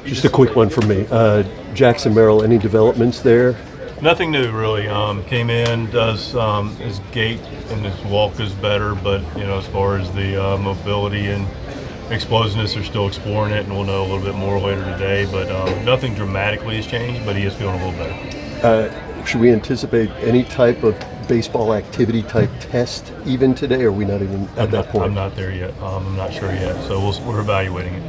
Just a quick one from me. Jackson Merrill, any developments there? Nothing new, really. Came in, does his gait and his walk is better, but as far as the mobility and explosiveness, they're still exploring it, and we'll know a little bit more later today. But nothing dramatically has changed, but he is feeling a little better. Should we anticipate any type of baseball activity type test even today, or are we not even at that point? I'm not there yet. I'm not sure yet, so we're evaluating it.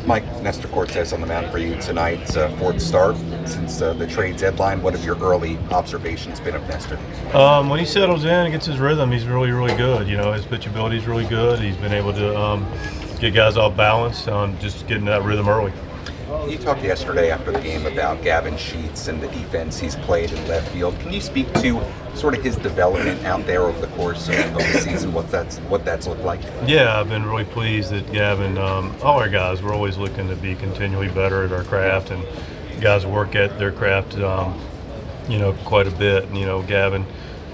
Mike, Nestor Cortez on the mound for you tonight. Fourth start since the trade deadline. What have your early observations been of Nestor? When he settles in and gets his rhythm, he's really, really good. His pitchability is really good. He's been able to get guys off balance on just getting that rhythm early. You talked yesterday after the game about Gavin Sheets and the defense he's played in left field. Can you speak to sort of his development out there over the course of the season, what that's looked like? Yeah, I've been really pleased that Gavin, all our guys, we're always looking to be continually better at our craft, and guys work at their craft, quite a bit. Gavin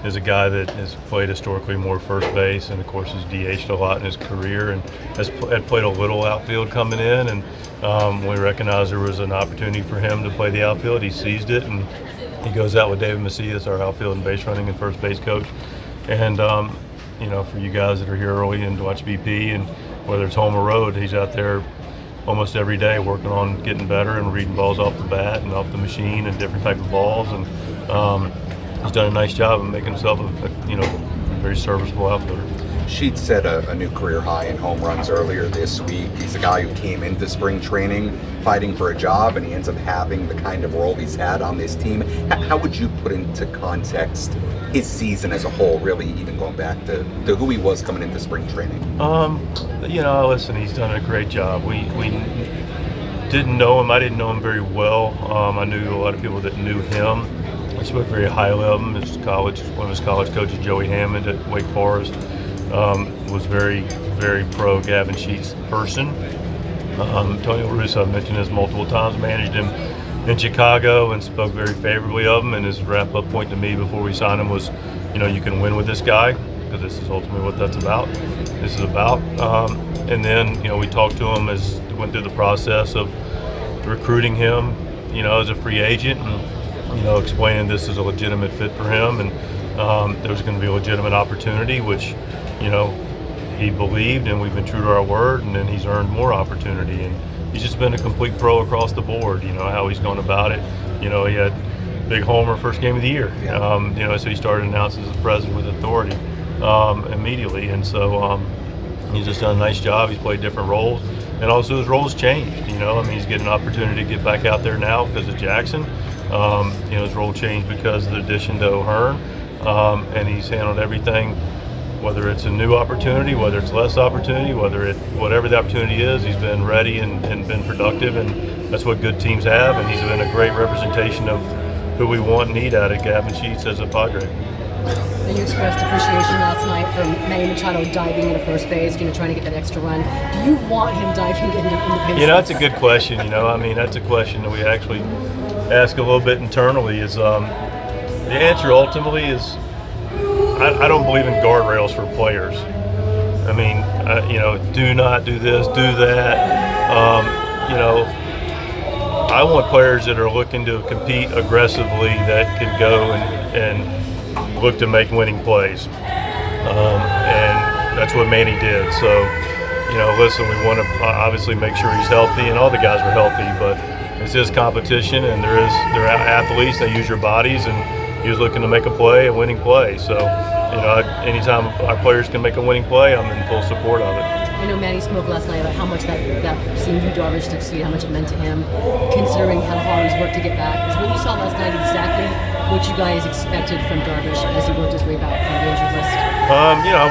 is a guy that has played historically more first base, and of course has DH'd a lot in his career, and had played a little outfield coming in, and we recognized there was an opportunity for him to play the outfield. He seized it, and he goes out with David Macias, our outfield and base running and first base coach. And for you guys that are here early and to watch BP, and whether it's home or road, he's out there almost every day working on getting better and reading balls off the bat and off the machine and different type of balls, and he's done a nice job of making himself a very serviceable outfielder. Sheets set a new career high in home runs earlier this week. He's a guy who came into spring training fighting for a job, and he ends up having the kind of role he's had on this team. How would you put into context his season as a whole, really even going back to who he was coming into spring training? Listen, he's done a great job. We didn't know him. I didn't know him very well. I knew a lot of people that knew him. I spoke very highly of him. One of his college coaches, Joey Hammond at Wake Forest, was very, very pro Gavin Sheets person. Tony La Russa, I've mentioned this multiple times, managed him in Chicago and spoke very favorably of him. And his wrap-up point to me before we signed him was, you can win with this guy, because this is ultimately what that's about. This is about. And then, we talked to him as went through the process of recruiting him, as a free agent, and explaining this is a legitimate fit for him, and there was going to be a legitimate opportunity, which he believed, and we've been true to our word, and then he's earned more opportunity, and he's just been a complete pro across the board. How he's going about it. He had big homer first game of the year. So he started announcing as the president with authority immediately, and so he's just done a nice job. He's played different roles, and also his roles changed. He's getting an opportunity to get back out there now because of Jackson. His role changed because of the addition to O'Hearn, and he's handled everything, whether it's a new opportunity, whether it's less opportunity, whatever the opportunity is, he's been ready and been productive, and that's what good teams have, and he's been a great representation of who we want and need out of Gavin Sheets as a Padre. You expressed appreciation last night for Manny Machado diving into first base, trying to get that extra run. Do you want him diving into base? That's a good question. That's a question that we actually ask a little bit internally. Is the answer ultimately is I don't believe in guardrails for players. Do not do this, do that. I want players that are looking to compete aggressively, that can go and look to make winning plays. And that's what Manny did. So, listen, we want to obviously make sure he's healthy, and all the guys are healthy, but it's his competition, and they're athletes, they use your bodies, and he was looking to make a play, a winning play. So, anytime our players can make a winning play, I'm in full support of it. I know Manny spoke last night about how much that seeing you Darvish succeed, how much it meant to him, considering how hard he's worked to get back. Is what you saw last night exactly what you guys expected from Darvish as he worked his way back from the injured list?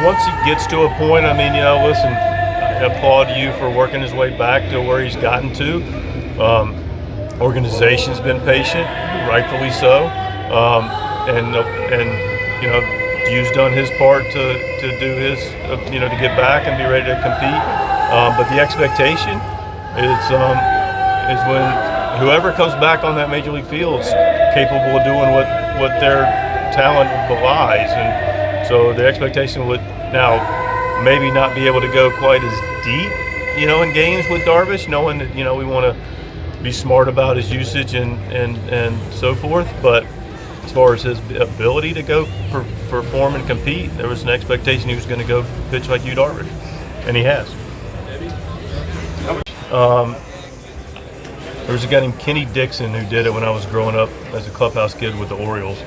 Once he gets to a point, listen, I applaud you for working his way back to where he's gotten to. Organization's been patient, rightfully so, and Hugh's done his part to do his, to get back and be ready to compete. But the expectation is when whoever comes back on that major league field is capable of doing what their talent belies, and so the expectation would now maybe not be able to go quite as deep in games with Darvish, knowing that, we want to be smart about his usage and so forth. But as far as his ability to go perform and compete, there was an expectation he was going to go pitch like Yu Darvish, and he has. There was a guy named Kenny Dixon who did it when I was growing up as a clubhouse kid with the Orioles,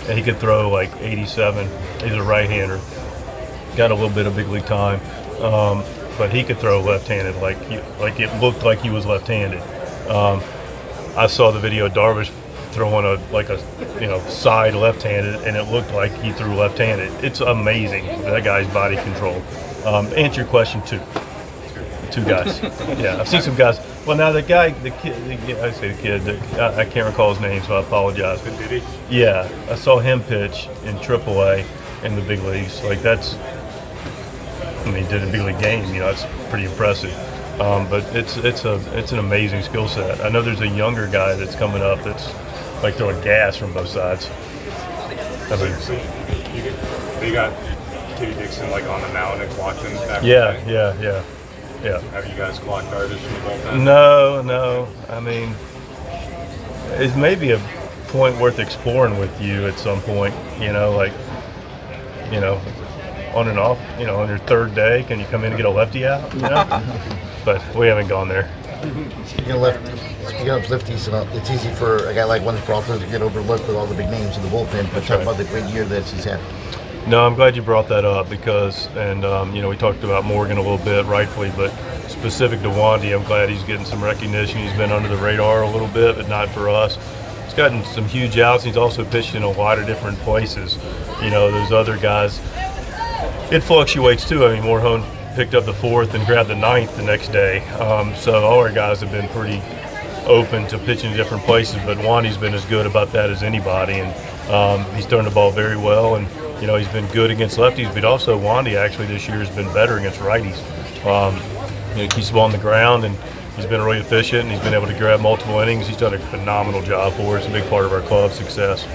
and he could throw like 87. He's a right-hander, got a little bit of big league time, but he could throw left-handed, like it looked like he was left-handed. I saw the video of Darvish throwing a side left-handed, and it looked like he threw left-handed. It's amazing, that guy's body control. Answer your question, two guys. Yeah, I've seen some guys. Well, now the kid, I can't recall his name, so I apologize. Did he? Yeah, I saw him pitch in AAA in the big leagues. Like, he did a big league game. It's pretty impressive. But it's an amazing skill set. I know there's a younger guy that's coming up that's like throwing gas from both sides. They got Kenny Dixon like on the mound and clocked him back. Yeah. Have you guys clocked Darvish from the bullpen? No. I mean, it may be a point worth exploring with you at some point. On and off. On your third day, can you come in and get a lefty out? But we haven't gone there. Speaking of lefties, it's easy for a guy like Wentz-Bratler to get overlooked with all the big names in the bullpen. But talk about the great year that he's had. No, I'm glad you brought that up because, we talked about Morgan a little bit, rightfully, but specific to Wandy, I'm glad he's getting some recognition. He's been under the radar a little bit, but not for us. He's gotten some huge outs. He's also pitched in a lot of different places. Those other guys, it fluctuates too. I mean, Morhone picked up the 4th and grabbed the 9th the next day. So all our guys have been pretty open to pitching in different places, but Wandy's been as good about that as anybody, and he's thrown the ball very well, and he's been good against lefties, but also Wandy actually this year has been better against righties. He keeps the ball on the ground, and he's been really efficient, and he's been able to grab multiple innings. He's done a phenomenal job for us, a big part of our club's success.